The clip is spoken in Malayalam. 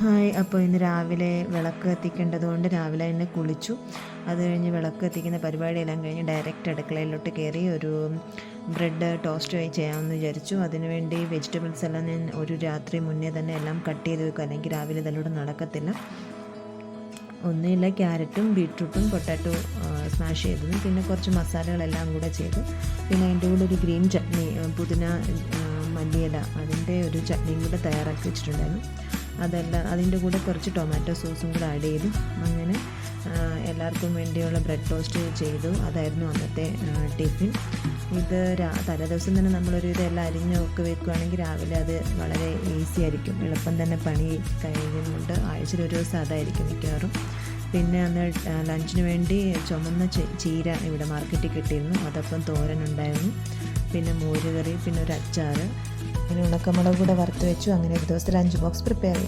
ഹായ്. അപ്പോൾ ഇന്ന് രാവിലെ വിളക്ക് കത്തിക്കേണ്ടതുകൊണ്ട് രാവിലെ തന്നെ കുളിച്ചു. അത് കഴിഞ്ഞ് വിളക്ക് കത്തിക്കുന്ന പരിപാടിയെല്ലാം കഴിഞ്ഞ് ഡയറക്റ്റ് അടുക്കളയിലോട്ട് കയറി ഒരു ബ്രെഡ് ടോസ്റ്റ് ചെയ്യാമെന്ന് വിചാരിച്ചു. അതിനുവേണ്ടി വെജിറ്റബിൾസ് എല്ലാം ഞാൻ ഒരു രാത്രി മുന്നേ തന്നെ എല്ലാം കട്ട് ചെയ്ത് വെക്കും, അല്ലെങ്കിൽ രാവിലെ ഇതിലൂടെ നടക്കത്തില്ല. ഒന്നുമില്ല, ക്യാരറ്റും ബീട്രൂട്ടും പൊട്ടാറ്റോ സ്മാഷ് ചെയ്തതും പിന്നെ കുറച്ച് മസാലകളെല്ലാം കൂടെ ചെയ്തു. പിന്നെ അതിൻ്റെ കൂടെ ഒരു ഗ്രീൻ ചട്നി, പുതിന മല്ലിയില, അതിൻ്റെ ഒരു ചട്നിയും കൂടെ തയ്യാറാക്കി വെച്ചിട്ടുണ്ടായിരുന്നു. അതെല്ലാം അതിൻ്റെ കൂടെ കുറച്ച് ടൊമാറ്റോ സോസും കൂടെ ആഡ് ചെയ്തു. അങ്ങനെ എല്ലാവർക്കും വേണ്ടിയുള്ള ബ്രെഡ് ടോസ്റ്റ് ചെയ്തു. അതായിരുന്നു അന്നത്തെ ടിഫിൻ. ഇത് തലേദിവസം തന്നെ നമ്മളൊരു ഇതെല്ലാം അരിഞ്ഞൊക്കെ വെക്കുകയാണെങ്കിൽ രാവിലെ അത് വളരെ ഈസി ആയിരിക്കും, എളുപ്പം തന്നെ പണി കഴിയുന്നുണ്ട്. ആഴ്ചയിൽ ഒരു ദിവസം അതായിരിക്കും മിക്കവാറും. പിന്നെ അന്ന് ലഞ്ചിന് വേണ്ടി ചുമന്ന ചീര ഇവിടെ മാർക്കറ്റിൽ കിട്ടിയിരുന്നു, അതപ്പം തോരനുണ്ടായിരുന്നു. പിന്നെ മോരുകറി, പിന്നെ ഒരു അച്ചാർ, പിന്നെ ഉണക്കമുളക് കൂടെ വറുത്ത് വെച്ചു. അങ്ങനെ ഒരു ദിവസം ലഞ്ച് ബോക്സ് പ്രിപ്പയർ ചെയ്തു.